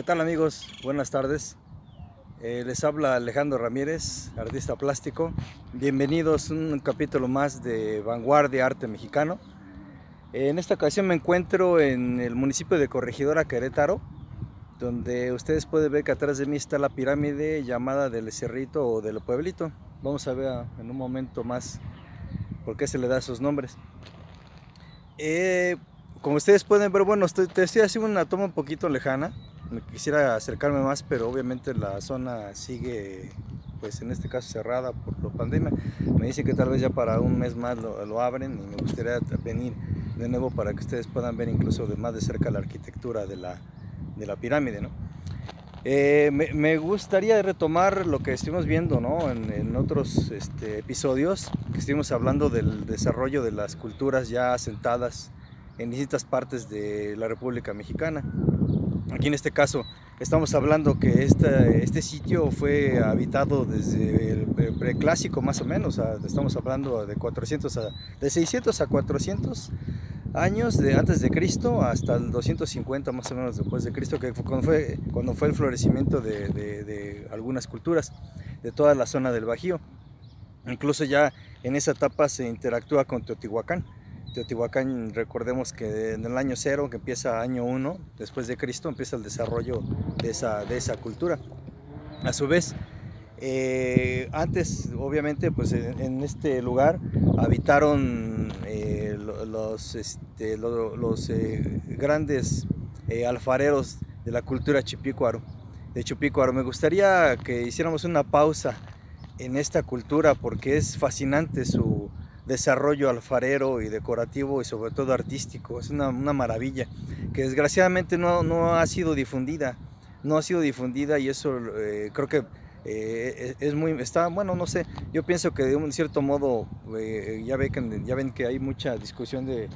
¿Qué tal amigos? Buenas tardes. Les habla Alejandro Ramírez, artista plástico. Bienvenidos a un capítulo más de Vanguardia Arte Mexicano. En esta ocasión me encuentro en el municipio de Corregidora, Querétaro, donde ustedes pueden ver que atrás de mí está la pirámide llamada del Cerrito o del Pueblito. Vamos a ver en un momento más por qué se le da esos nombres. Como ustedes pueden ver, bueno, te estoy haciendo una toma un poquito lejana. Me quisiera acercarme más, pero obviamente la zona sigue, pues en este caso cerrada por la pandemia. Me dice que tal vez ya para un mes más lo abren y me gustaría venir de nuevo para que ustedes puedan ver incluso de más de cerca la arquitectura de la pirámide, ¿no? Me gustaría retomar lo que estuvimos viendo, ¿no? en otros episodios, que estuvimos hablando del desarrollo de las culturas ya asentadas en distintas partes de la República Mexicana. Aquí en este caso estamos hablando que este sitio fue habitado desde el preclásico más o menos, estamos hablando de 600 a 400 años antes de Cristo hasta el 250 más o menos después de Cristo, que fue cuando fue el florecimiento de algunas culturas de toda la zona del Bajío. Incluso ya en esa etapa se interactúa con Teotihuacán. Teotihuacán, recordemos que en el año 0, que empieza año 1 después de Cristo, empieza el desarrollo de esa cultura. A su vez, antes, obviamente, pues en este lugar habitaron los grandes alfareros de la cultura chipícuaro. Me gustaría que hiciéramos una pausa en esta cultura porque es fascinante su desarrollo alfarero y decorativo y sobre todo artístico. Es una maravilla que desgraciadamente no ha sido difundida. No ha sido difundida y eso creo que bueno, no sé, yo pienso que de un cierto modo ya ven que hay mucha discusión de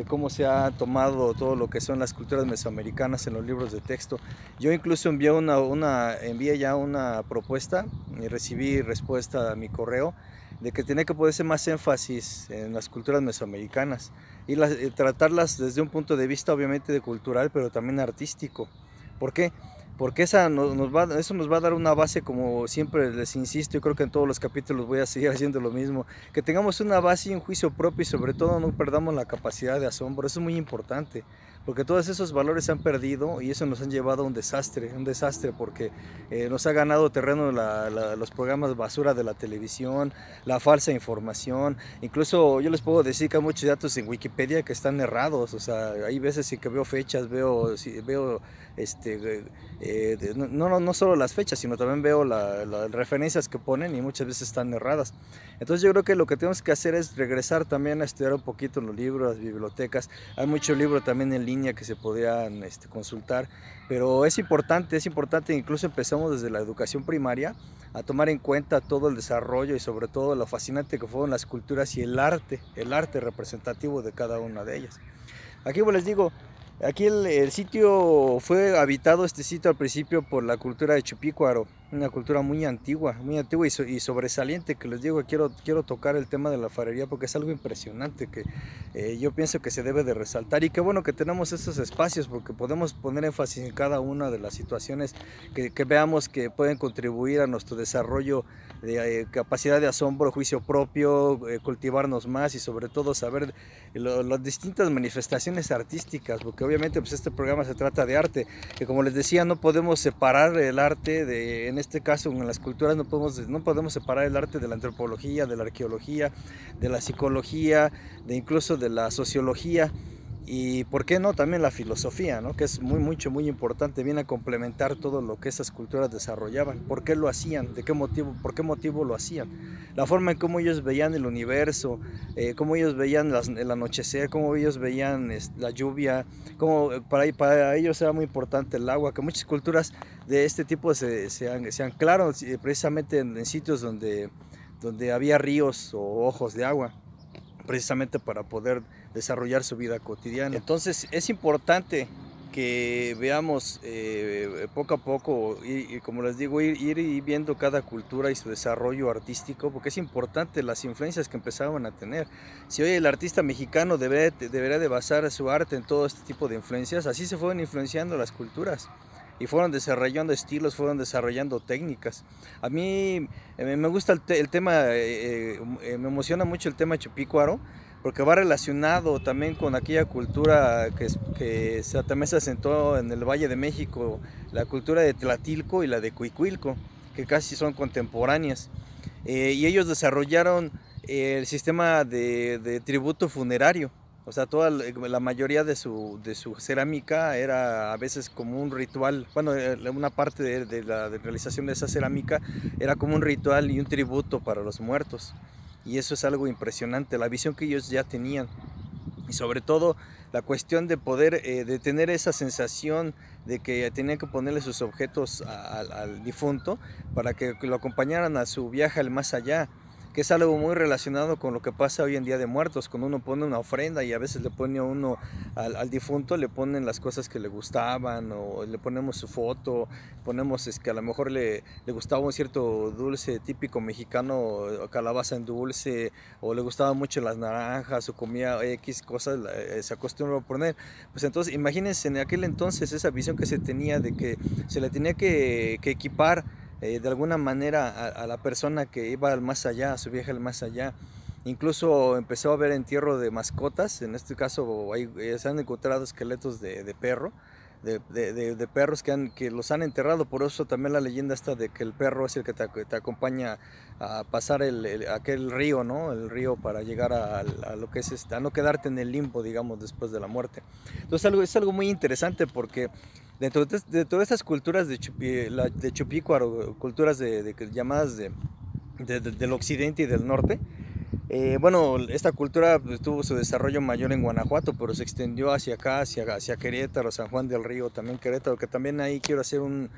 cómo se ha tomado todo lo que son las culturas mesoamericanas en los libros de texto. Yo incluso envié ya una propuesta y recibí respuesta a mi correo de que tenía que ponerse más énfasis en las culturas mesoamericanas y tratarlas desde un punto de vista obviamente cultural, pero también artístico. ¿Por qué? Porque eso nos va a dar una base, como siempre les insisto, y creo que en todos los capítulos voy a seguir haciendo lo mismo, que tengamos una base y un juicio propio y sobre todo no perdamos la capacidad de asombro. Eso es muy importante, porque todos esos valores se han perdido y eso nos han llevado a un desastre porque nos ha ganado terreno los programas basura de la televisión, la falsa información. Incluso yo les puedo decir que hay muchos datos en Wikipedia que están errados. O sea, hay veces en que veo fechas, veo no solo las fechas, sino también veo las referencias que ponen y muchas veces están erradas. Entonces yo creo que lo que tenemos que hacer es regresar también a estudiar un poquito los libros, las bibliotecas. Hay muchos libros también en línea que se podrían consultar, pero es importante, incluso empezamos desde la educación primaria a tomar en cuenta todo el desarrollo y sobre todo lo fascinante que fueron las culturas y el arte representativo de cada una de ellas. Aquí les digo, aquí el sitio fue habitado, este sitio al principio, por la cultura de Chupícuaro, una cultura muy antigua y sobresaliente, que les digo, quiero tocar el tema de la alfarería porque es algo impresionante que yo pienso que se debe de resaltar, y qué bueno que tenemos estos espacios porque podemos poner énfasis en cada una de las situaciones que veamos que pueden contribuir a nuestro desarrollo de capacidad de asombro, juicio propio, cultivarnos más y sobre todo saber las distintas manifestaciones artísticas, porque obviamente pues este programa se trata de arte, que como les decía no podemos separar el arte en este caso en las culturas no podemos separar el arte de la antropología, de la arqueología, de la psicología, incluso de la sociología. Y por qué no también la filosofía, ¿no? Que es muy importante, viene a complementar todo lo que esas culturas desarrollaban. ¿Por qué lo hacían? ¿Por qué motivo lo hacían? La forma en cómo ellos veían el universo, cómo ellos veían el anochecer, cómo ellos veían la lluvia, cómo para ellos era muy importante el agua, que muchas culturas de este tipo se anclaron precisamente en sitios donde había ríos o ojos de agua, precisamente para poder desarrollar su vida cotidiana. Entonces es importante que veamos poco a poco y como les digo, ir viendo cada cultura y su desarrollo artístico, porque es importante las influencias que empezaban a tener. Si hoy el artista mexicano debería de basar su arte en todo este tipo de influencias, así se fueron influenciando las culturas. y fueron desarrollando estilos, fueron desarrollando técnicas. A mí me gusta el tema, me emociona mucho el tema chupícuaro, porque va relacionado también con aquella cultura también se asentó en el Valle de México, la cultura de Tlatilco y la de Cuicuilco, que casi son contemporáneas. Y ellos desarrollaron el sistema de tributo funerario. O sea, toda la mayoría de su cerámica era a veces como un ritual. Bueno, una parte de la realización de esa cerámica era como un ritual y un tributo para los muertos. Y eso es algo impresionante, la visión que ellos ya tenían. Y sobre todo la cuestión de poder, de tener esa sensación de que tenían que ponerle sus objetos al difunto para que lo acompañaran a su viaje al más allá, que es algo muy relacionado con lo que pasa hoy en Día de Muertos, cuando uno pone una ofrenda y a veces le pone a uno al difunto, le ponen las cosas que le gustaban, o le ponemos su foto, ponemos que a lo mejor le gustaba un cierto dulce típico mexicano, calabaza en dulce, o le gustaban mucho las naranjas, o comía X cosas, se acostumbró a poner. Pues entonces imagínense en aquel entonces esa visión que se tenía de que se le tenía que equipar de alguna manera a la persona que iba al más allá, a su viaje al más allá. Incluso empezó a haber entierro de mascotas, en este caso se han encontrado esqueletos de perro, de perros que los han enterrado. Por eso también la leyenda está de que el perro es el que te acompaña a pasar aquel río, ¿no? El río para llegar a lo que es a no quedarte en el limbo, digamos, después de la muerte. Entonces es algo muy interesante, porque dentro de todas estas culturas de Chupícuaro, culturas llamadas del occidente y del norte, bueno, esta cultura tuvo su desarrollo mayor en Guanajuato, pero se extendió hacia acá, hacia Querétaro, San Juan del Río, también Querétaro, que también ahí quiero hacer un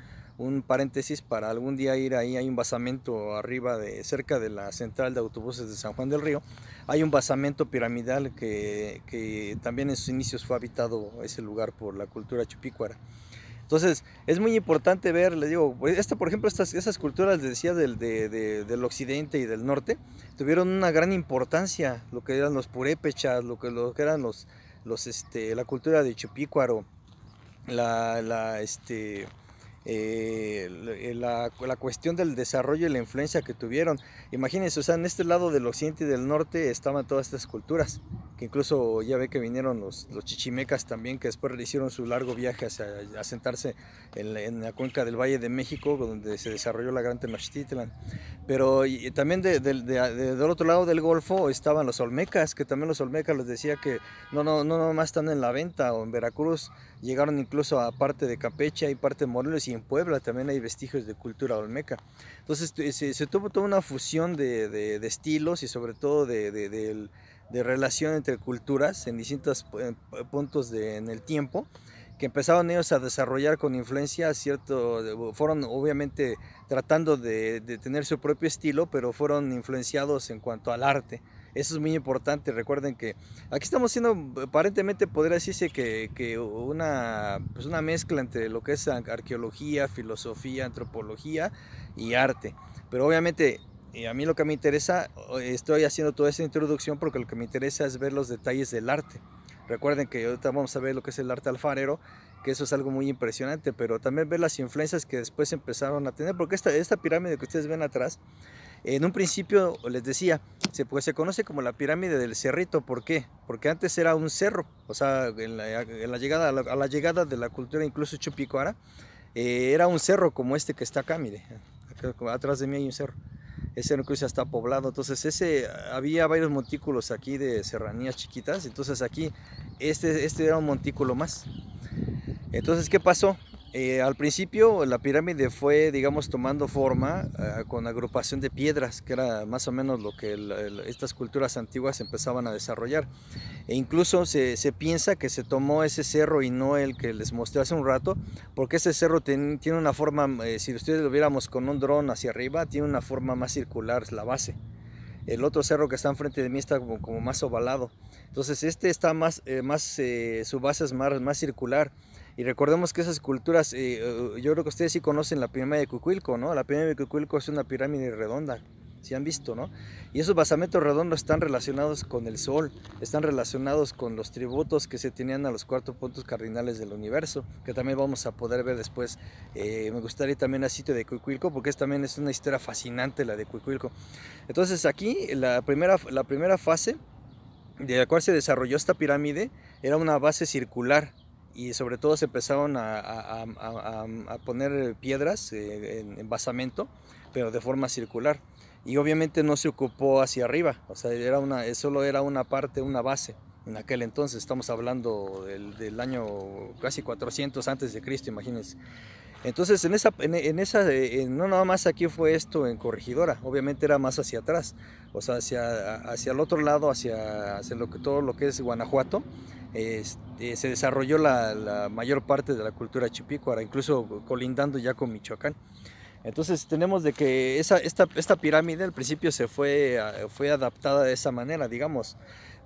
paréntesis para algún día ir ahí. Hay un basamento arriba, cerca de la central de autobuses de San Juan del Río. Hay un basamento piramidal que también en sus inicios fue habitado ese lugar por la cultura chupícuara. Entonces es muy importante ver, les digo, por ejemplo, esas culturas, les decía, del occidente y del norte, tuvieron una gran importancia, lo que eran los purépechas, lo que eran la cultura de Chupícuaro, la cuestión del desarrollo y la influencia que tuvieron. Imagínense, o sea, en este lado del occidente y del norte estaban todas estas culturas, que incluso ya ve que vinieron los chichimecas también, que después hicieron su largo viaje hacia asentarse en la cuenca del Valle de México, donde se desarrolló la Gran Tenochtitlan. Pero también del otro lado del Golfo estaban los olmecas, que también los olmecas les decía que no nomás están en la venta o en Veracruz, llegaron incluso a parte de Campeche, hay parte de Morelos, y en Puebla también hay vestigios de cultura olmeca. Entonces se tuvo toda una fusión de estilos, y sobre todo de relación entre culturas en distintos puntos en el tiempo, que empezaron ellos a desarrollar con influencia fueron obviamente tratando de tener su propio estilo, pero fueron influenciados en cuanto al arte. Eso es muy importante. Recuerden que aquí estamos haciendo, aparentemente podría decirse que una mezcla entre lo que es arqueología, filosofía, antropología y arte. Pero obviamente a mí lo que me interesa, estoy haciendo toda esta introducción porque lo que me interesa es ver los detalles del arte. Recuerden que ahorita vamos a ver lo que es el arte alfarero, que eso es algo muy impresionante, pero también ver las influencias que después empezaron a tener, porque esta pirámide que ustedes ven atrás, en un principio les decía, se conoce como la pirámide del Cerrito. ¿Por qué? Porque antes era un cerro, o sea, a la llegada de la cultura incluso chupícuara, era un cerro como este que está acá, mire, acá, atrás de mí hay un cerro. Ese incluso está poblado, entonces había varios montículos aquí de serranías chiquitas, entonces aquí este era un montículo más. Entonces, ¿qué pasó? Al principio la pirámide fue, digamos, tomando forma con agrupación de piedras, que era más o menos lo que estas culturas antiguas empezaban a desarrollar. E incluso se piensa que se tomó ese cerro y no el que les mostré hace un rato, porque ese cerro tiene una forma, si ustedes lo viéramos con un dron hacia arriba, tiene una forma más circular, la base. El otro cerro que está enfrente de mí está como más ovalado. Entonces este está su base es más circular. Y recordemos que esas culturas, yo creo que ustedes sí conocen la pirámide de Cuicuilco, ¿no? La pirámide de Cuicuilco es una pirámide redonda, si han visto, ¿no? Y esos basamentos redondos están relacionados con el Sol, están relacionados con los tributos que se tenían a los 4 puntos cardinales del universo, que también vamos a poder ver después. Me gustaría también al sitio de Cuicuilco, porque también es una historia fascinante la de Cuicuilco. Entonces aquí la primera fase de la cual se desarrolló esta pirámide era una base circular, y sobre todo se empezaron a poner piedras en basamento, pero de forma circular, y obviamente no se ocupó hacia arriba, o sea, solo era una parte, una base. En aquel entonces, estamos hablando del año casi 400 antes de Cristo, imagínense. Entonces, no nada más aquí fue esto en Corregidora, obviamente era más hacia atrás, o sea, hacia el otro lado, todo lo que es Guanajuato. Se desarrolló la mayor parte de la cultura chipícuara, incluso colindando ya con Michoacán. Entonces tenemos de que esta pirámide al principio fue adaptada de esa manera, digamos.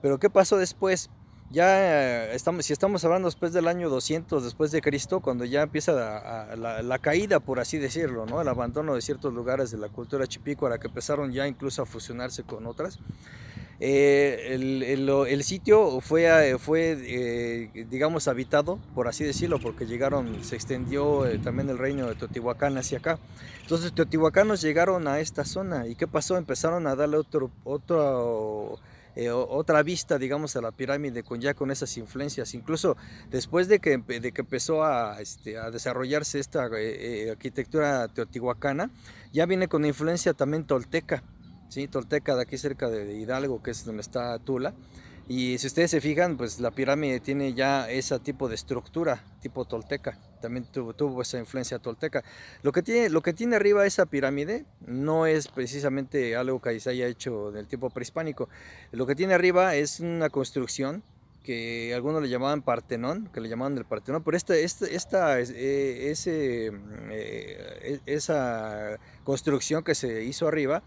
Pero ¿qué pasó después? Si estamos hablando después del año 200 después de Cristo, cuando ya empieza la caída, por así decirlo, ¿no? El abandono de ciertos lugares de la cultura chipícuara, que empezaron ya incluso a fusionarse con otras. El sitio fue digamos, habitado, por así decirlo, porque se extendió también el reino de Teotihuacán hacia acá. Entonces teotihuacanos llegaron a esta zona, y ¿qué pasó? Empezaron a darle otra vista, digamos, a la pirámide con esas influencias. Incluso después de que empezó a desarrollarse esta arquitectura teotihuacana, ya viene con influencia también tolteca. Sí, tolteca, de aquí cerca de Hidalgo, que es donde está Tula. Y si ustedes se fijan, pues la pirámide tiene ya ese tipo de estructura, tipo tolteca. También tuvo esa influencia tolteca. Lo que tiene arriba esa pirámide no es precisamente algo que se haya hecho del tiempo prehispánico. Lo que tiene arriba es una construcción que algunos le llamaban Partenón, del Partenón, pero esa construcción que se hizo arriba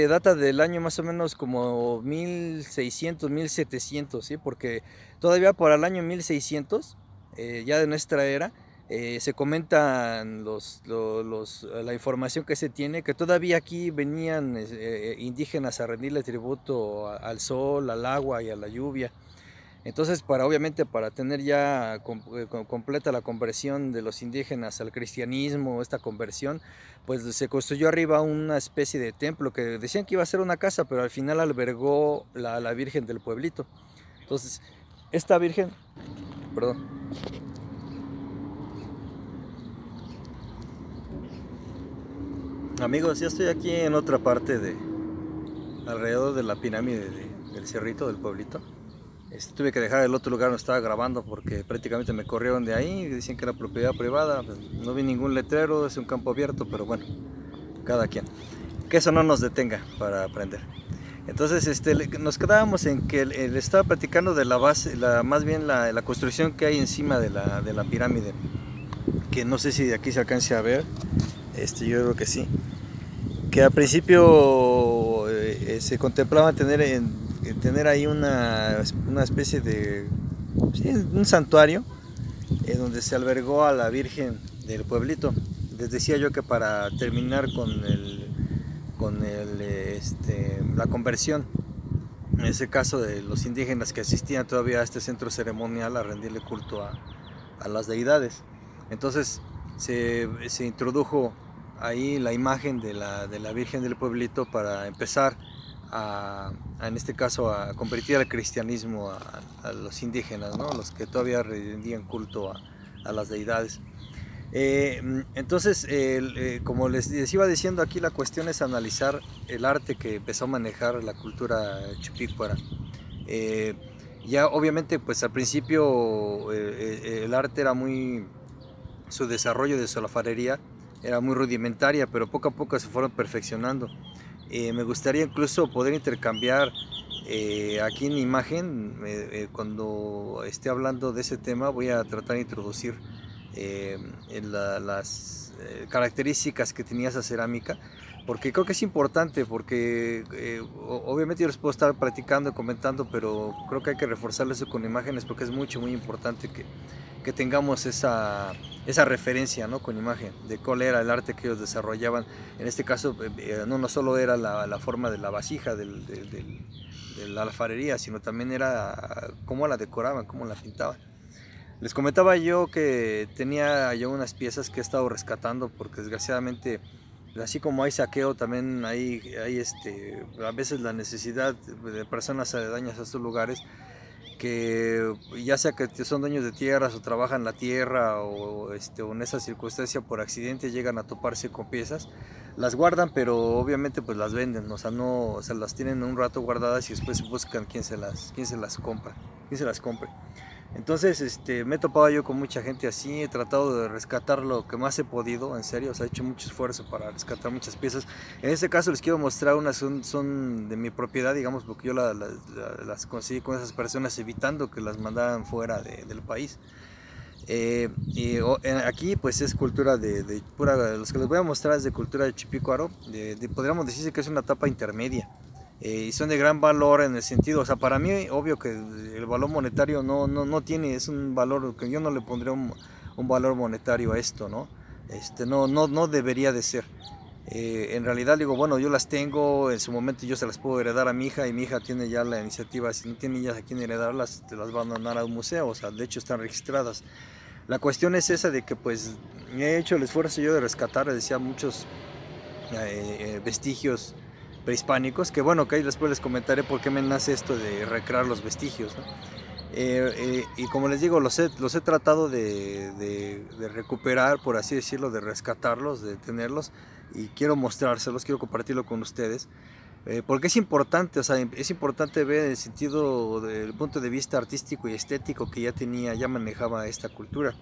data del año más o menos como 1600, 1700, ¿sí? Porque todavía para el año 1600, ya de nuestra era, se comentan la información que se tiene, que todavía aquí venían indígenas a rendirle tributo al sol, al agua y a la lluvia. Entonces, obviamente para tener ya completa la conversión de los indígenas al cristianismo, esta conversión, pues se construyó arriba una especie de templo que decían que iba a ser una casa, pero al final albergó la Virgen del pueblito. Entonces, esta Virgen, perdón. Amigos, ya estoy aquí en otra parte alrededor de la pirámide del cerrito del pueblito. Tuve que dejar el otro lugar donde estaba grabando porque prácticamente me corrieron de ahí, decían que era propiedad privada. No vi ningún letrero, es un campo abierto, pero bueno, cada quien. Que eso no nos detenga para aprender. Entonces nos quedábamos en que él estaba platicando de la base, más bien la construcción que hay encima de la pirámide, que no sé si de aquí se alcance a ver, yo creo que sí, que al principio se contemplaba tener ahí una especie de un santuario donde se albergó a la Virgen del pueblito. Les decía yo que para terminar con la conversión, en ese caso de los indígenas que asistían todavía a este centro ceremonial a rendirle culto a las deidades, entonces se introdujo ahí la imagen de la Virgen del pueblito para empezar en este caso a convertir al cristianismo a los indígenas, ¿no? Los que todavía rendían culto a las deidades. Entonces, como les iba diciendo, aquí la cuestión es analizar el arte que empezó a manejar la cultura chupícuara. Ya obviamente, pues al principio el arte era su desarrollo de su alfarería era muy rudimentaria, pero poco a poco se fueron perfeccionando. Me gustaría incluso poder intercambiar aquí en imagen, cuando esté hablando de ese tema, voy a tratar de introducir las características que tenía esa cerámica, porque creo que es importante, porque obviamente yo les puedo estar platicando y comentando, pero creo que hay que reforzarlo eso con imágenes, porque es muy importante que tengamos esa referencia, ¿no? Con imagen de cuál era el arte que ellos desarrollaban. En este caso no solo era la forma de la vasija, de la alfarería, sino también era cómo la decoraban, cómo la pintaban. Les comentaba yo que tenía yo unas piezas que he estado rescatando porque desgraciadamente, así como hay saqueo, también hay a veces la necesidad de personas aledañas a estos lugares que ya sea que son dueños de tierras o trabajan la tierra o en esa circunstancia por accidente llegan a toparse con piezas, las guardan, pero obviamente pues las venden, o sea, no, o sea, las tienen un rato guardadas y después buscan quién se las compra, quién se las compre. Entonces me he topado yo con mucha gente así, he tratado de rescatar lo que más he podido, en serio, o sea, he hecho mucho esfuerzo para rescatar muchas piezas. En este caso les quiero mostrar unas, son de mi propiedad, digamos, porque yo las conseguí con esas personas evitando que las mandaran fuera del país. Aquí pues es cultura de pura, los que les voy a mostrar es de cultura de Chipicuaro, podríamos decir que es una etapa intermedia. Y son de gran valor en el sentido, o sea, para mí obvio que el valor monetario no tiene, es un valor que yo no le pondría un valor monetario a esto, ¿no? No debería de ser. En realidad digo, bueno, yo las tengo, en su momento yo se las puedo heredar a mi hija y mi hija tiene ya la iniciativa, si no tiene ya a quién heredarlas, te las van a donar a un museo, o sea, de hecho están registradas. La cuestión es esa de que pues he hecho el esfuerzo yo de rescatar, les decía, muchos vestigios prehispánicos, que bueno, que ahí después les comentaré por qué me nace esto de recrear los vestigios, ¿no? Y como les digo, los he tratado de recuperar, por así decirlo, de rescatarlos, de tenerlos, y quiero mostrárselos, quiero compartirlo con ustedes, porque es importante, o sea, es importante ver el sentido del punto de vista artístico y estético que ya manejaba esta cultura.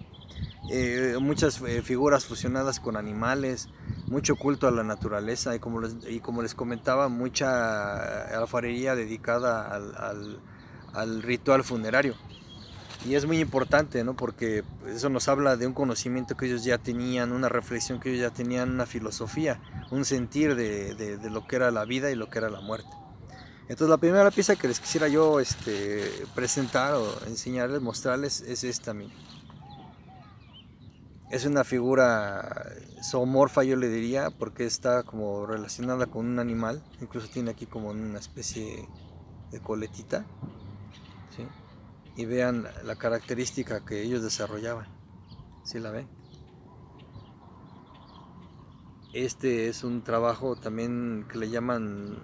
Muchas figuras fusionadas con animales, mucho culto a la naturaleza y como les comentaba, mucha alfarería dedicada al ritual funerario. Y es muy importante, ¿no? Porque eso nos habla de un conocimiento que ellos ya tenían, una reflexión que ellos ya tenían, una filosofía, un sentir de lo que era la vida y lo que era la muerte. Entonces la primera pieza que les quisiera yo presentar o enseñarles, mostrarles, es esta. Miren. Es una figura zoomorfa, yo le diría, porque está como relacionada con un animal. Incluso tiene aquí como una especie de coletita, ¿sí? Y vean la característica que ellos desarrollaban. ¿Sí la ven? Este es un trabajo también que le llaman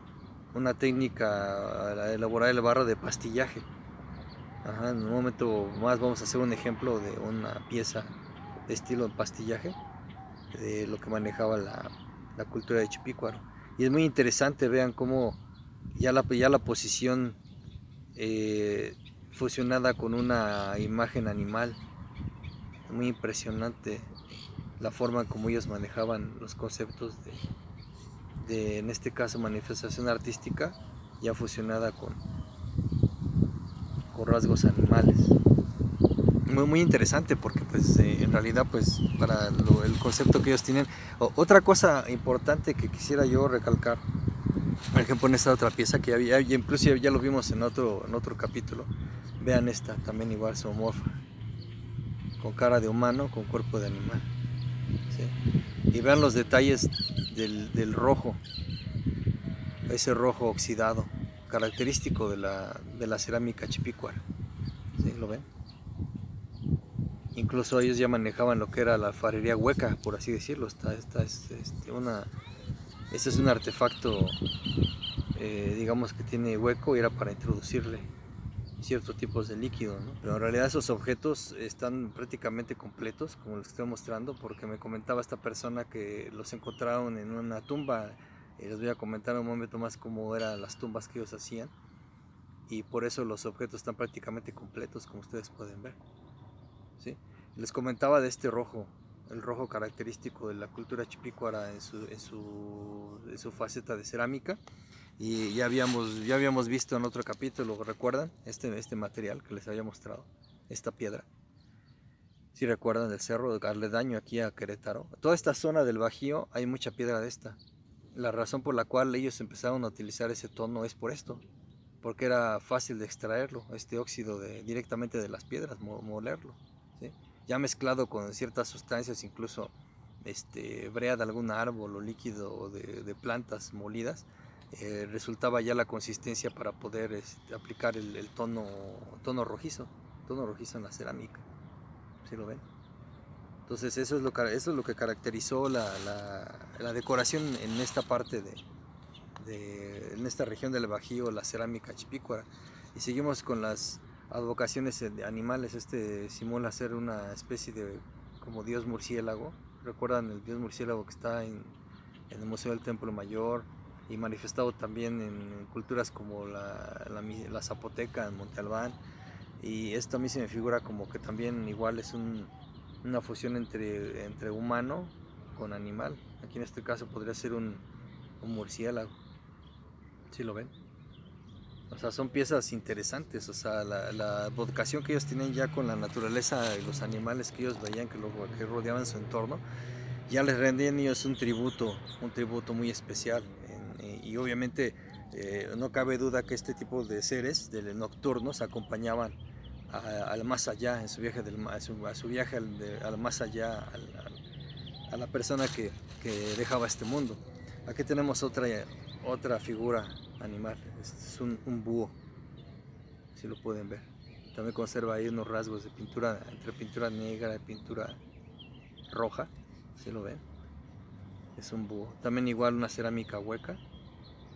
una técnica a elaborar el barro de pastillaje. Ajá, en un momento más vamos a hacer un ejemplo de una pieza de estilo de pastillaje, de lo que manejaba la cultura de Chipicuaro. Y es muy interesante, vean cómo ya la posición fusionada con una imagen animal, muy impresionante la forma como ellos manejaban los conceptos en este caso, manifestación artística, ya fusionada con rasgos animales. Muy interesante porque pues en realidad pues para el concepto que ellos tienen. Otra cosa importante que quisiera yo recalcar, por ejemplo en esta otra pieza que incluso ya lo vimos en otro capítulo, vean esta, también igual zoomorfa, con cara de humano, con cuerpo de animal, ¿sí? Y vean los detalles del rojo, ese rojo oxidado, característico de la cerámica chipicuara, ¿sí? ¿Lo ven? Incluso ellos ya manejaban lo que era la alfarería hueca, por así decirlo. Este es un artefacto, digamos que tiene hueco y era para introducirle ciertos tipos de líquido, ¿no? Pero en realidad esos objetos están prácticamente completos, como les estoy mostrando, porque me comentaba esta persona que los encontraron en una tumba. Les voy a comentar un momento más cómo eran las tumbas que ellos hacían, y por eso los objetos están prácticamente completos, como ustedes pueden ver, ¿sí? Les comentaba de este rojo, el rojo característico de la cultura chipicuara en su faceta de cerámica. Y ya habíamos visto en otro capítulo, ¿recuerdan? Este material que les había mostrado, esta piedra. Si recuerdan, del cerro de aledaño aquí a Querétaro. Toda esta zona del Bajío hay mucha piedra de esta. La razón por la cual ellos empezaron a utilizar ese tono es por esto, porque era fácil de extraerlo, este óxido directamente de las piedras, molerlo, ¿sí? ya mezclado con ciertas sustancias, incluso brea de algún árbol o líquido de plantas molidas, resultaba ya la consistencia para poder aplicar el tono rojizo en la cerámica. ¿Sí lo ven? Entonces eso es lo que caracterizó la decoración en esta parte en esta región del Bajío, la cerámica chipícuara. Y seguimos con las advocaciones de animales. Simula ser una especie de como dios murciélago. ¿Recuerdan el dios murciélago que está en el Museo del Templo Mayor? Y manifestado también en culturas como la zapoteca en Monte Albán. Y esto a mí se me figura como que también igual es una fusión entre humano con animal. Aquí en este caso podría ser un murciélago. ¿Sí lo ven? O sea, son piezas interesantes. O sea, la vocación que ellos tienen ya con la naturaleza y los animales que ellos veían que rodeaban su entorno, ya les rendían ellos un tributo muy especial. Y obviamente no cabe duda que este tipo de seres nocturnos acompañaban al más allá en su viaje, a su viaje al más allá, a la persona que dejaba este mundo. Aquí tenemos otra figura animal, es un búho, si lo pueden ver. También conserva ahí unos rasgos de pintura, entre pintura negra y pintura roja, si lo ven. Es un búho. También igual una cerámica hueca,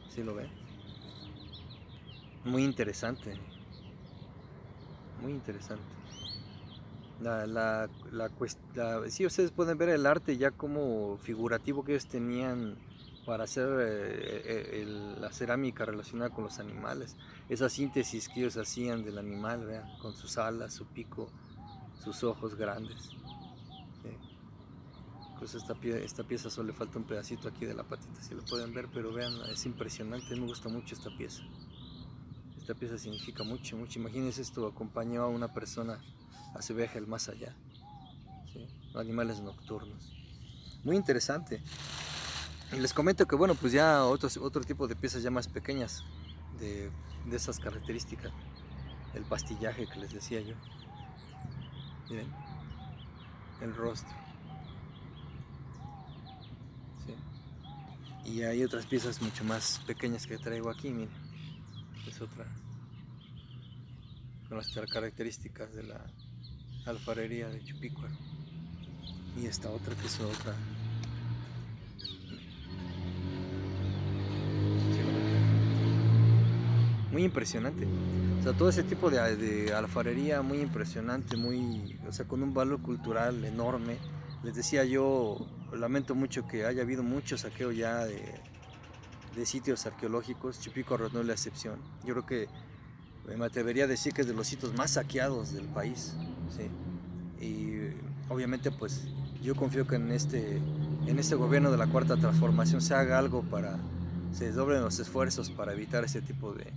si lo ven. Muy interesante, muy interesante. Sí, ustedes pueden ver el arte ya como figurativo que ellos tenían para hacer la cerámica relacionada con los animales. Esa síntesis que ellos hacían del animal, vean, con sus alas, su pico, sus ojos grandes. ¿Sí? Pues esta pieza solo le falta un pedacito aquí de la patita, si lo pueden ver, pero vean, es impresionante, me gusta mucho esta pieza. Esta pieza significa mucho, mucho. Imagínense esto, acompañó a una persona a su viaje al más allá. ¿Sí? Animales nocturnos. Muy interesante. Y les comento que bueno, pues ya otro tipo de piezas ya más pequeñas de esas características. El pastillaje que les decía yo. Miren, el rostro. ¿Sí? Y hay otras piezas mucho más pequeñas que traigo aquí, miren. Es otra. Con las características de la alfarería de Chupícuaro. Y esta otra que es otra. Muy impresionante. O sea, todo ese tipo de alfarería muy impresionante, o sea, con un valor cultural enorme. Les decía yo, lamento mucho que haya habido mucho saqueo ya de sitios arqueológicos. Chupícuaro no es la excepción. Yo creo que me atrevería a decir que es de los sitios más saqueados del país. ¿Sí? Y obviamente pues yo confío que en este gobierno de la Cuarta Transformación se haga algo se desdoblen los esfuerzos para evitar ese tipo de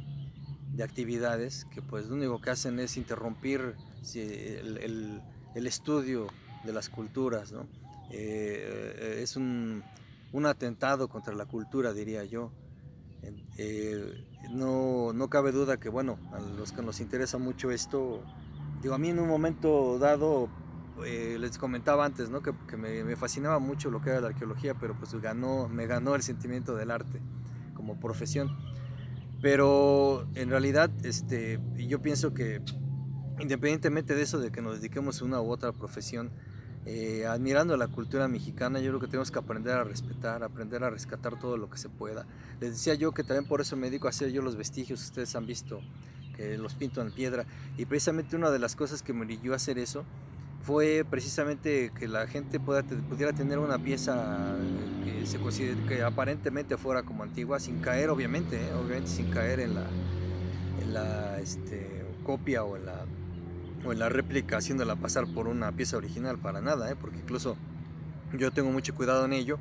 actividades que pues lo único que hacen es interrumpir el estudio de las culturas, ¿no? Es un atentado contra la cultura, diría yo. No cabe duda que bueno, a los que nos interesa mucho esto, digo, a mí en un momento dado les comentaba antes, ¿no? que me fascinaba mucho lo que era la arqueología, pero pues me ganó el sentimiento del arte como profesión. Pero en realidad yo pienso que independientemente de eso, de que nos dediquemos a una u otra profesión, admirando la cultura mexicana, yo creo que tenemos que aprender a respetar, aprender a rescatar todo lo que se pueda. Les decía yo que también por eso me dedico a hacer yo los vestigios, ustedes han visto que los pinto en piedra, y precisamente una de las cosas que me orilló a hacer eso fue precisamente que la gente pudiera tener una pieza que aparentemente fuera como antigua, sin caer obviamente sin caer en la copia o en la réplica, haciéndola pasar por una pieza original, para nada, porque incluso yo tengo mucho cuidado en ello,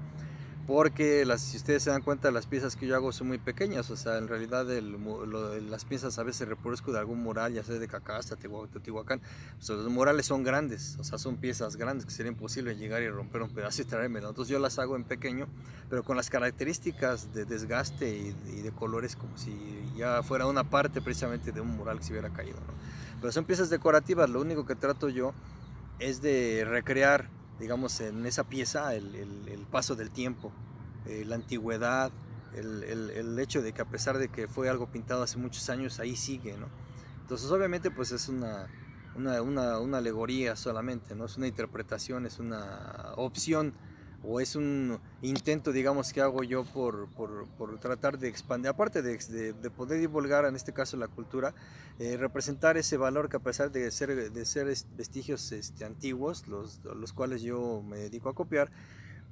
porque si ustedes se dan cuenta, las piezas que yo hago son muy pequeñas. O sea, en realidad las piezas a veces reproduzco de algún mural, ya sea de Cacasta, Teotihuacán. O sea, los murales son grandes, o sea, son piezas grandes que sería imposible llegar y romper un pedazo y traérmelo. Entonces yo las hago en pequeño, pero con las características de desgaste y de colores, como si ya fuera una parte precisamente de un mural que se hubiera caído, ¿no? Pero son piezas decorativas. Lo único que trato yo es de recrear, digamos, en esa pieza el paso del tiempo, la antigüedad, el hecho de que a pesar de que fue algo pintado hace muchos años, ahí sigue, ¿no? Entonces obviamente pues es una alegoría solamente, ¿no? Es una interpretación, es una opción o es un intento, digamos, que hago yo por tratar de expandir, aparte de poder divulgar en este caso la cultura, representar ese valor que a pesar de ser vestigios antiguos, los cuales yo me dedico a copiar,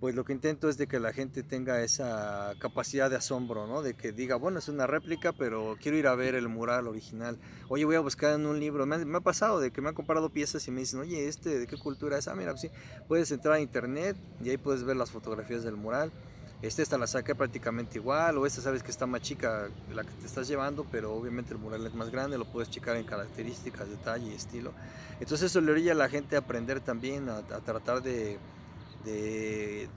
pues lo que intento es de que la gente tenga esa capacidad de asombro, ¿no? De que diga, bueno, es una réplica, pero quiero ir a ver el mural original. Oye, voy a buscar en un libro. Me ha pasado de que me han comprado piezas y me dicen, oye, ¿de qué cultura es? Ah, mira, pues sí, puedes entrar a internet y ahí puedes ver las fotografías del mural. Esta la saqué prácticamente igual, o esta sabes que está más chica la que te estás llevando, pero obviamente el mural es más grande, lo puedes checar en características, detalle y estilo. Entonces eso le orilla a la gente a aprender también, a tratar de, de,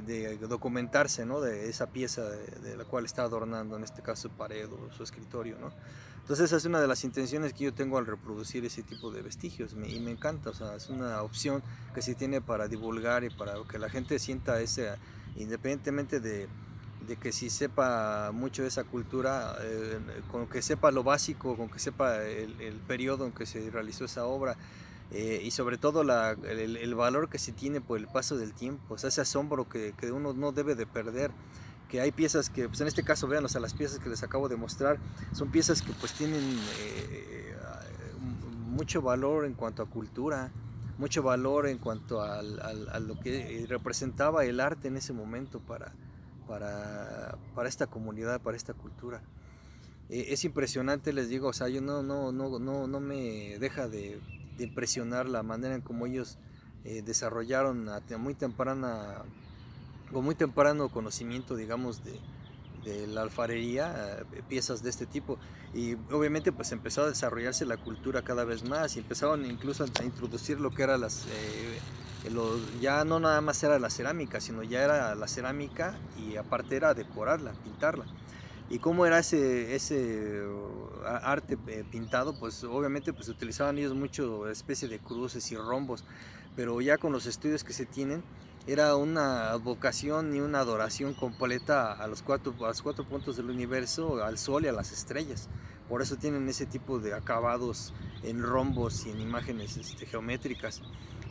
de documentarse, ¿no? De esa pieza de la cual está adornando, en este caso, su pared o su escritorio, ¿no? Entonces esa es una de las intenciones que yo tengo al reproducir ese tipo de vestigios y me encanta, o sea, es una opción que se tiene para divulgar y para que la gente sienta ese, independientemente de que si sepa mucho de esa cultura, con que sepa lo básico, con que sepa el periodo en que se realizó esa obra, y sobre todo el valor que se tiene por el paso del tiempo, o sea, ese asombro que uno no debe de perder, que hay piezas que, pues en este caso, vean, o sea, las piezas que les acabo de mostrar, son piezas que pues tienen mucho valor en cuanto a cultura, mucho valor en cuanto a lo que representaba el arte en ese momento para esta comunidad, para esta cultura. Es impresionante, les digo, o sea, yo no me deja de impresionar la manera en cómo ellos desarrollaron con muy temprano conocimiento, digamos, de la alfarería, piezas de este tipo. Y obviamente pues empezó a desarrollarse la cultura cada vez más y empezaron incluso a introducir lo que era ya no nada más era la cerámica, sino ya era la cerámica y aparte era decorarla, pintarla. ¿Y cómo era ese arte pintado? Pues obviamente pues utilizaban ellos mucho especie de cruces y rombos, pero ya con los estudios que se tienen, era una advocación y una adoración completa a los cuatro puntos del universo, al sol y a las estrellas. Por eso tienen ese tipo de acabados en rombos y en imágenes geométricas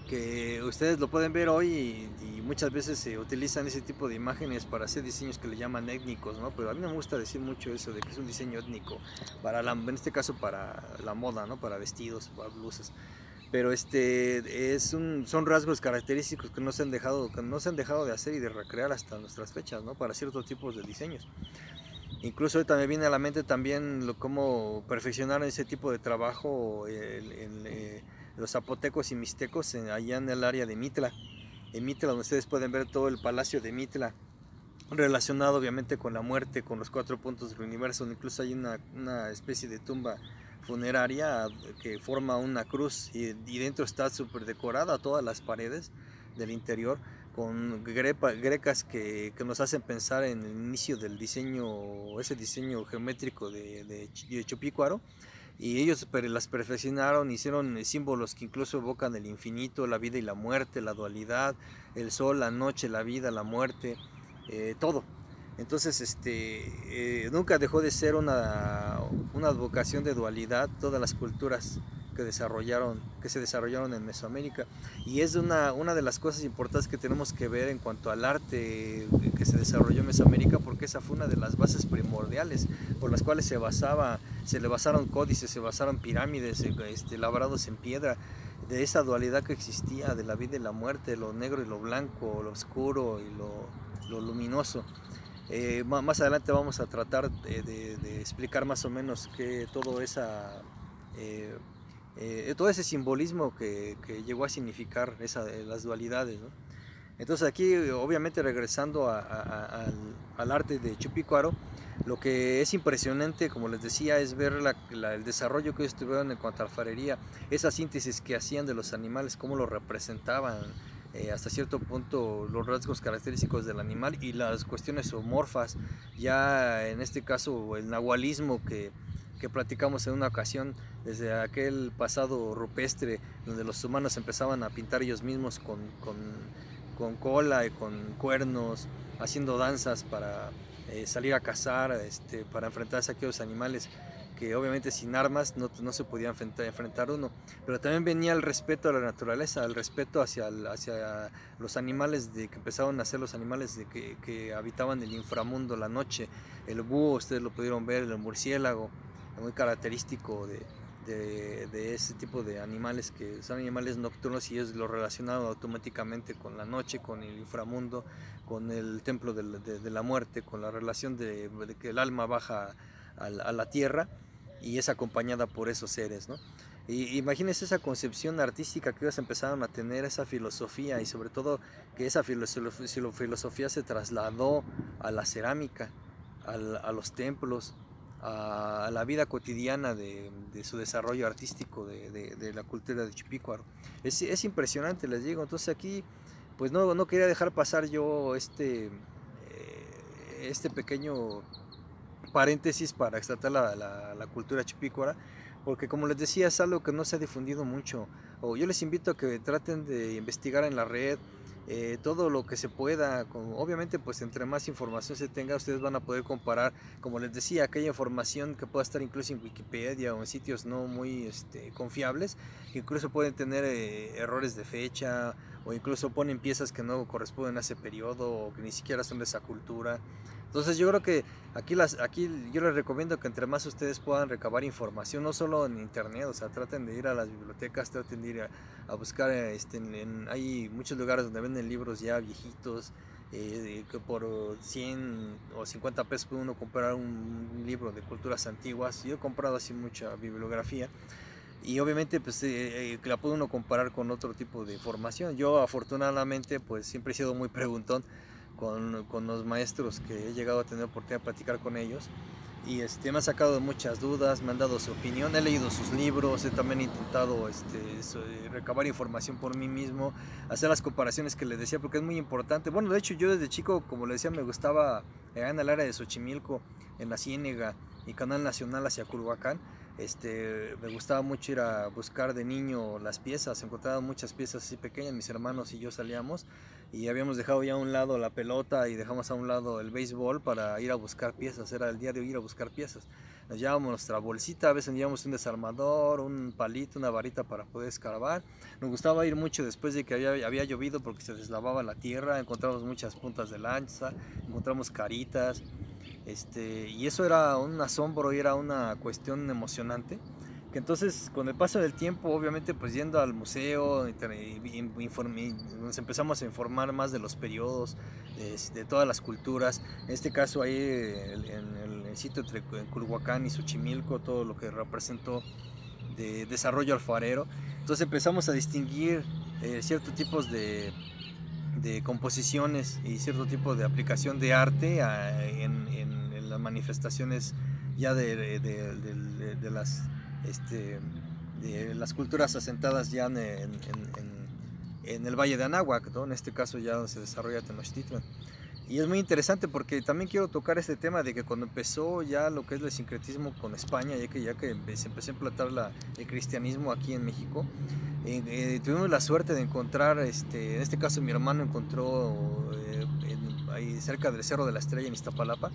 que ustedes lo pueden ver hoy y muchas veces se utilizan ese tipo de imágenes para hacer diseños que le llaman étnicos, ¿no? Pero a mí no me gusta decir mucho eso de que es un diseño étnico, en este caso para la moda, ¿no? Para vestidos, para blusas. Pero son rasgos característicos que no se han dejado de hacer y de recrear hasta nuestras fechas, ¿no? Para ciertos tipos de diseños. Incluso ahorita me viene a la mente también cómo perfeccionar ese tipo de trabajo los zapotecos y mixtecos allá en el área de Mitla. En Mitla, donde ustedes pueden ver todo el palacio de Mitla, relacionado obviamente con la muerte, con los cuatro puntos del universo. Incluso hay una especie de tumba funeraria que forma una cruz y dentro está súper decorada todas las paredes del interior con grecas que nos hacen pensar en el inicio del diseño, ese diseño geométrico de Chupícuaro. Y ellos las perfeccionaron, hicieron símbolos que incluso evocan el infinito, la vida y la muerte, la dualidad, el sol, la noche, la vida, la muerte, todo. Entonces, nunca dejó de ser una advocación de dualidad, todas las culturas que se desarrollaron en Mesoamérica. Y es una de las cosas importantes que tenemos que ver en cuanto al arte que se desarrolló en Mesoamérica, porque esa fue una de las bases primordiales por las cuales se le basaron códices, se basaron pirámides labrados en piedra, de esa dualidad que existía de la vida y la muerte, lo negro y lo blanco, lo oscuro y lo luminoso. Más adelante vamos a tratar de explicar más o menos eh, todo ese simbolismo que llegó a significar las dualidades, ¿no? Entonces aquí, obviamente regresando al arte de Chupícuaro, lo que es impresionante, como les decía, es ver el desarrollo que ellos tuvieron en cuanto a alfarería, esa síntesis que hacían de los animales, cómo lo representaban, hasta cierto punto los rasgos característicos del animal y las cuestiones zoomorfas, ya en este caso el nahualismo que platicamos en una ocasión, desde aquel pasado rupestre, donde los humanos empezaban a pintar ellos mismos con cola y con cuernos, haciendo danzas para salir a cazar, para enfrentarse a aquellos animales que obviamente sin armas no se podía enfrentar uno. Pero también venía el respeto a la naturaleza, el respeto hacia los animales que empezaron a ser los animales que habitaban el inframundo, la noche. El búho, ustedes lo pudieron ver, el murciélago, muy característico de ese tipo de animales, que son animales nocturnos, y es lo relacionado automáticamente con la noche, con el inframundo, con el templo de la muerte, con la relación de que el alma baja a la tierra y es acompañada por esos seres, ¿no? Y imagínense esa concepción artística que ellos empezaron a tener, esa filosofía, y sobre todo que esa filosofía se trasladó a la cerámica, a los templos, a la vida cotidiana de su desarrollo artístico, de la cultura de Chipícuaro. Es impresionante, les digo. Entonces aquí pues no quería dejar pasar yo este pequeño paréntesis para extratar la cultura chipícuara, porque como les decía es algo que no se ha difundido mucho. O yo les invito a que traten de investigar en la red todo lo que se pueda. Obviamente pues entre más información se tenga, ustedes van a poder comparar, como les decía, aquella información que pueda estar incluso en Wikipedia o en sitios no muy confiables, que incluso pueden tener errores de fecha, o incluso ponen piezas que no corresponden a ese periodo o que ni siquiera son de esa cultura. Entonces yo creo que aquí yo les recomiendo que entre más ustedes puedan recabar información, no solo en internet, o sea, traten de ir a las bibliotecas, traten de ir a buscar, hay muchos lugares donde venden libros ya viejitos, que por 100 o 50 pesos puede uno comprar un libro de culturas antiguas. Yo he comprado así mucha bibliografía, y obviamente pues la puede uno comparar con otro tipo de información. Yo afortunadamente pues siempre he sido muy preguntón con los maestros que he llegado a tener oportunidad de platicar con ellos, y me han sacado muchas dudas, me han dado su opinión, he leído sus libros, he también intentado recabar información por mí mismo, hacer las comparaciones que les decía, porque es muy importante. Bueno, de hecho yo desde chico, como les decía, me gustaba en el área de Xochimilco, en la Ciénega y Canal Nacional hacia Culhuacán. Me gustaba mucho ir a buscar de niño las piezas, encontraba muchas piezas así pequeñas, mis hermanos y yo salíamos y habíamos dejado ya a un lado la pelota y dejamos a un lado el béisbol para ir a buscar piezas. Era el día de ir a buscar piezas. Nos llevábamos nuestra bolsita, a veces llevábamos un desarmador, un palito, una varita para poder escarbar. Nos gustaba ir mucho después de que había llovido, porque se deslavaba la tierra, encontramos muchas puntas de lanza, encontramos caritas. Y eso era un asombro y era una cuestión emocionante, que entonces con el paso del tiempo, obviamente pues yendo al museo, nos empezamos a informar más de los periodos, de todas las culturas. En este caso ahí en el sitio en Culhuacán y Xochimilco, todo lo que representó de desarrollo alfarero. Entonces empezamos a distinguir ciertos tipos de composiciones y cierto tipo de aplicación de arte en las manifestaciones ya de las culturas asentadas ya en el Valle de Anáhuac, ¿no? En este caso ya donde se desarrolla Tenochtitlan. Y es muy interesante porque también quiero tocar este tema de que cuando empezó ya lo que es el sincretismo con España, ya que se empezó a implantar el cristianismo aquí en México, tuvimos la suerte de encontrar, en este caso mi hermano encontró ahí cerca del Cerro de la Estrella en Iztapalapa,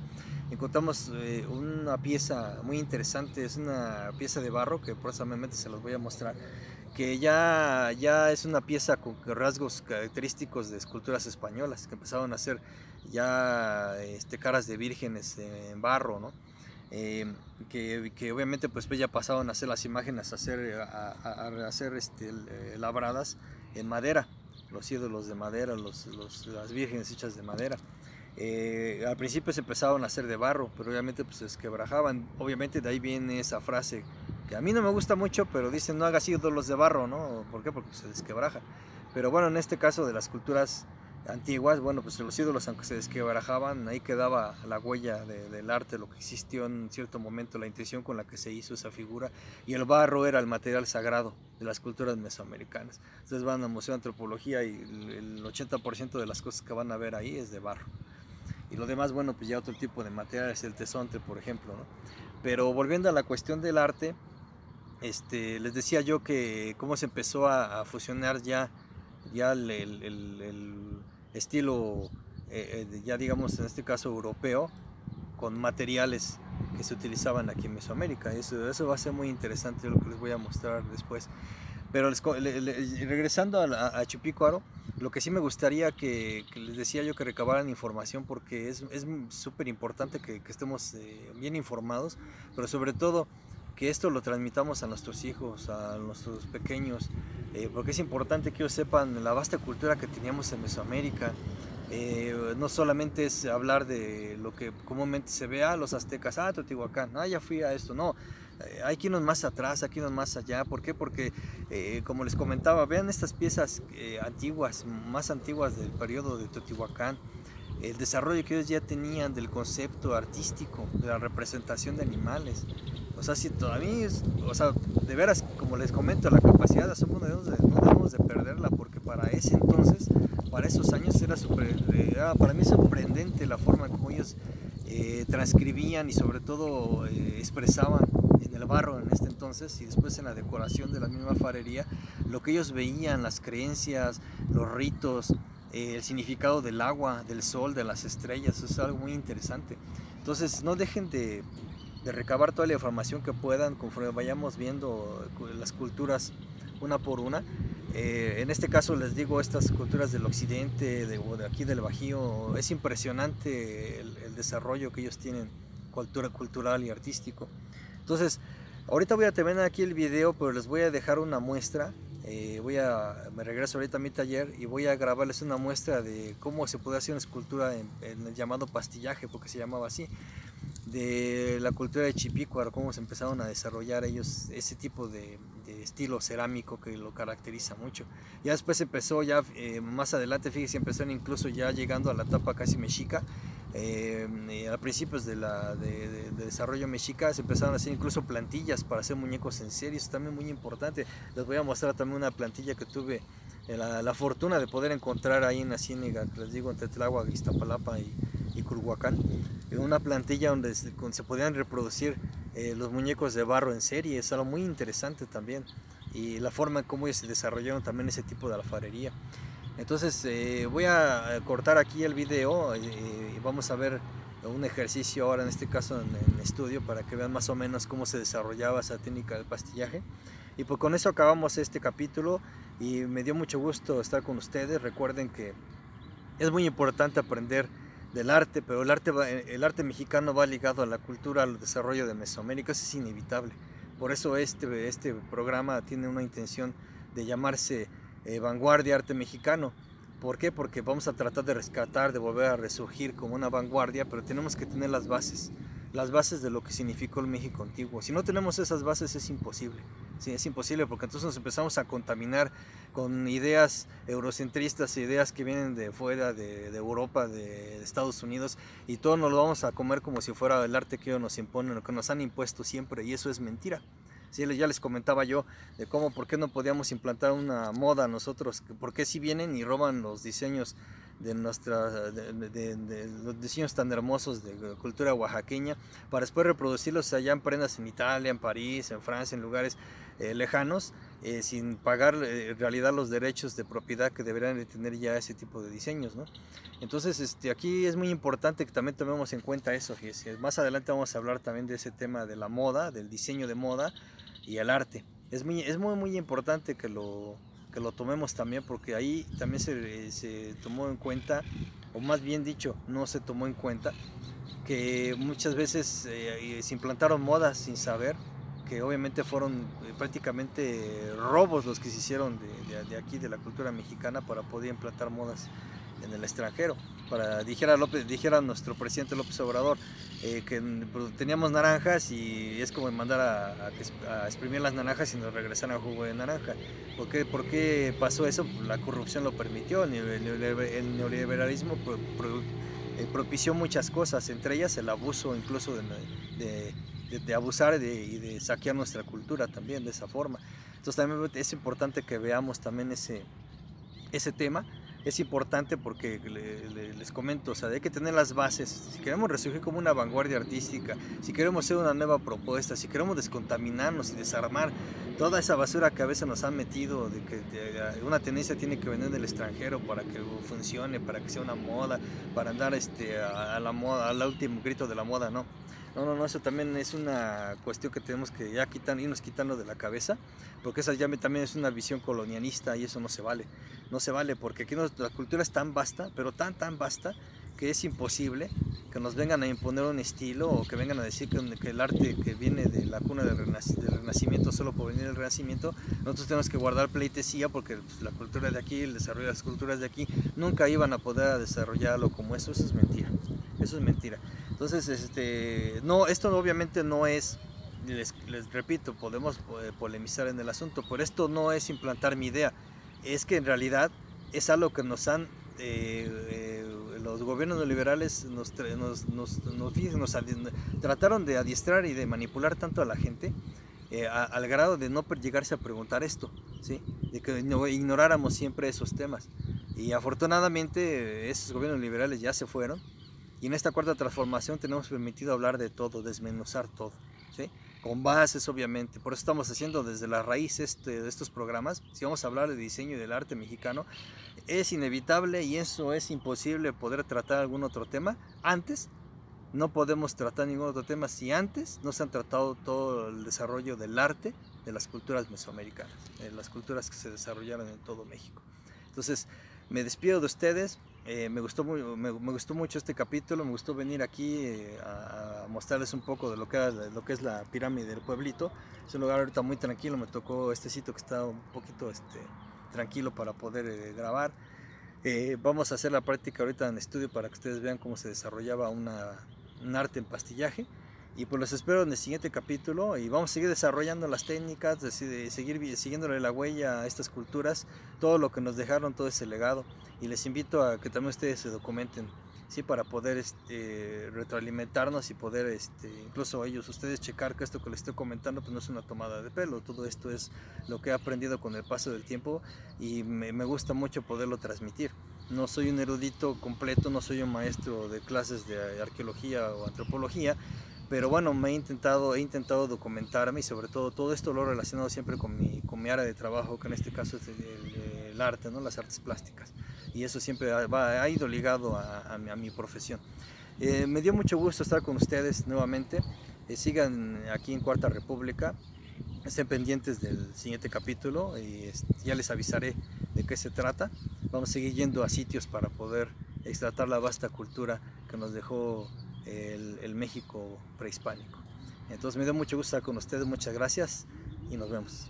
encontramos una pieza muy interesante. Es una pieza de barro que próximamente se los voy a mostrar, que ya es una pieza con rasgos característicos de esculturas españolas, que empezaron a hacer ya caras de vírgenes en barro, ¿no? Que obviamente pues ya pasaron a hacer las imágenes a ser labradas en madera, los ídolos de madera, las vírgenes hechas de madera. Al principio se empezaron a hacer de barro, pero obviamente pues se desquebrajaban. Obviamente de ahí viene esa frase que a mí no me gusta mucho, pero dicen no hagas ídolos de barro, ¿no? ¿Por qué? Porque se desquebraja. Pero bueno, en este caso de las culturas antiguas, bueno, pues los ídolos, aunque se desquebrajaban, ahí quedaba la huella del arte, lo que existió en cierto momento, la intención con la que se hizo esa figura, y el barro era el material sagrado de las culturas mesoamericanas. Ustedes van al Museo de Antropología y el 80% de las cosas que van a ver ahí es de barro. Y lo demás, bueno, pues ya otro tipo de materiales, el tesontle, por ejemplo, ¿no? Pero volviendo a la cuestión del arte, les decía yo que cómo se empezó a fusionar ya el estilo, ya digamos en este caso europeo, con materiales que se utilizaban aquí en Mesoamérica. Eso va a ser muy interesante, lo que les voy a mostrar después. Pero regresando a Chupicuaro, lo que sí me gustaría que les decía yo que recabaran información, porque es súper importante que estemos bien informados, pero sobre todo que esto lo transmitamos a nuestros hijos, a nuestros pequeños, porque es importante que ellos sepan la vasta cultura que teníamos en Mesoamérica. No solamente es hablar de lo que comúnmente se ve a los aztecas, Teotihuacán, ya fui a esto, no. Hay que irnos más atrás, hay que irnos más allá. ¿Por qué? Porque, como les comentaba, vean estas piezas antiguas, más antiguas del periodo de Teotihuacán, el desarrollo que ellos ya tenían del concepto artístico, de la representación de animales. O sea, si todavía o sea, de veras, como les comento, la capacidad de asombro no debemos de perderla, porque para ese entonces, para esos años, era para mí sorprendente la forma como ellos transcribían y sobre todo expresaban en el barro en este entonces y después en la decoración de la misma alfarería lo que ellos veían, las creencias, los ritos, el significado del agua, del sol, de las estrellas. Eso es algo muy interesante. Entonces no dejen de recabar toda la información que puedan conforme vayamos viendo las culturas una por una. En este caso les digo, estas culturas del occidente, de aquí del Bajío, es impresionante el desarrollo que ellos tienen cultural y artístico. Entonces, ahorita voy a terminar aquí el video, pero les voy a dejar una muestra. Me regreso ahorita a mi taller y voy a grabarles una muestra de cómo se puede hacer una escultura en el llamado pastillaje, porque se llamaba así, de la cultura de Chupicuaro, cómo se empezaron a desarrollar ellos ese tipo de estilo cerámico que lo caracteriza mucho. Ya después empezó, más adelante, fíjense, empezaron incluso ya llegando a la etapa casi mexica. A principios de desarrollo mexica se empezaron a hacer incluso plantillas para hacer muñecos en serie. Eso es también muy importante. Les voy a mostrar también una plantilla que tuve la fortuna de poder encontrar ahí en la ciénaga, que les digo, entre Tláhuac, Iztapalapa y Culhuacán. Una plantilla donde se podían reproducir los muñecos de barro en serie. Es algo muy interesante también, y la forma en cómo ellos se desarrollaron también ese tipo de alfarería. Entonces voy a cortar aquí el video y vamos a ver un ejercicio ahora, en este caso en estudio, para que vean más o menos cómo se desarrollaba esa técnica del pastillaje. Y pues con eso acabamos este capítulo y me dio mucho gusto estar con ustedes. Recuerden que es muy importante aprender del arte, pero el arte mexicano va ligado a la cultura, al desarrollo de Mesoamérica. Eso es inevitable. Por eso este programa tiene una intención de llamarse Vanguardia Arte Mexicano. ¿Por qué? Porque vamos a tratar de rescatar, de volver a resurgir como una vanguardia, pero tenemos que tener las bases de lo que significó el México antiguo. Si no tenemos esas bases es imposible. Sí, es imposible, porque entonces nos empezamos a contaminar con ideas eurocentristas, ideas que vienen de fuera, de Europa, de Estados Unidos, y todo nos lo vamos a comer como si fuera el arte que ellos nos imponen, lo que nos han impuesto siempre, y eso es mentira. Sí, ya les comentaba yo de cómo, por qué no podíamos implantar una moda nosotros, por qué si vienen y roban los diseños de los diseños tan hermosos de cultura oaxaqueña, para después reproducirlos allá en prendas en Italia, en París, en Francia, en lugares lejanos, sin pagar en realidad los derechos de propiedad que deberían de tener ya ese tipo de diseños, ¿no? Entonces aquí es muy importante que también tomemos en cuenta eso. Fíjense. Más adelante vamos a hablar también de ese tema de la moda, del diseño de moda y el arte. Es muy importante que lo tomemos también, porque ahí también se tomó en cuenta, o más bien dicho, no se tomó en cuenta, que muchas veces se implantaron modas sin saber, que obviamente fueron prácticamente robos los que se hicieron de aquí, de la cultura mexicana, para poder implantar modas en el extranjero. Dijera nuestro presidente López Obrador que teníamos naranjas y es como mandar a exprimir las naranjas y nos regresaran jugo de naranja. ¿Por qué pasó eso? La corrupción lo permitió, el neoliberalismo propició muchas cosas, entre ellas el abuso incluso de abusar y de saquear nuestra cultura también de esa forma. Entonces también es importante que veamos también ese tema, es importante porque les comento, o sea, hay que tener las bases. Si queremos resurgir como una vanguardia artística, si queremos hacer una nueva propuesta, si queremos descontaminarnos y desarmar toda esa basura que a veces nos han metido, de que una tendencia tiene que venir del extranjero para que funcione, para que sea una moda, para andar a la moda, al último grito de la moda, no. No, eso también es una cuestión que tenemos que ya irnos quitando de la cabeza, porque esa ya también es una visión colonialista y eso no se vale. No se vale porque aquí la cultura es tan vasta, pero tan vasta, que es imposible que nos vengan a imponer un estilo o que vengan a decir que el arte que viene de la cuna del Renacimiento solo por venir del Renacimiento, nosotros tenemos que guardar pleitesía porque pues, la cultura de aquí, el desarrollo de las culturas de aquí, nunca iban a poder desarrollarlo como eso es mentira. Eso es mentira. Entonces, no, esto obviamente no es, les repito, podemos polemizar en el asunto, pero esto no es implantar mi idea, es que en realidad es algo que nos han, los gobiernos neoliberales trataron de adiestrar y de manipular tanto a la gente, al grado de no llegarse a preguntar esto, ¿sí? De que ignoráramos siempre esos temas. Y afortunadamente esos gobiernos liberales ya se fueron. Y en esta cuarta transformación tenemos permitido hablar de todo, desmenuzar todo, ¿sí? Con bases obviamente. Por eso estamos haciendo desde la raíz de estos programas. Si vamos a hablar de diseño y del arte mexicano, es inevitable y eso es imposible poder tratar algún otro tema. Antes no podemos tratar ningún otro tema si antes no se han tratado todo el desarrollo del arte de las culturas mesoamericanas, de las culturas que se desarrollaron en todo México. Entonces, me despido de ustedes. Me gustó mucho este capítulo, me gustó venir aquí a mostrarles un poco de lo que es la pirámide del pueblito. Es un lugar ahorita muy tranquilo, me tocó este sitio que está un poquito tranquilo para poder grabar. Vamos a hacer la práctica ahorita en estudio para que ustedes vean cómo se desarrollaba un arte en pastillaje. Y pues los espero en el siguiente capítulo y vamos a seguir desarrollando las técnicas, de seguir siguiéndole la huella a estas culturas, todo lo que nos dejaron, todo ese legado. Y les invito a que también ustedes se documenten, ¿sí? Para poder retroalimentarnos y poder incluso ustedes checar que esto que les estoy comentando pues no es una tomada de pelo, todo esto es lo que he aprendido con el paso del tiempo y me gusta mucho poderlo transmitir. No soy un erudito completo, no soy un maestro de clases de arqueología o antropología, pero bueno, he intentado documentarme y sobre todo esto lo he relacionado siempre con mi área de trabajo, que en este caso es el arte, ¿no? Las artes plásticas. Y eso siempre ha ido ligado a mi profesión. Me dio mucho gusto estar con ustedes nuevamente. Sigan aquí en Cuarta República. Estén pendientes del siguiente capítulo y ya les avisaré de qué se trata. Vamos a seguir yendo a sitios para poder extratar la vasta cultura que nos dejó el México prehispánico. Entonces me dio mucho gusto estar con ustedes, muchas gracias y nos vemos.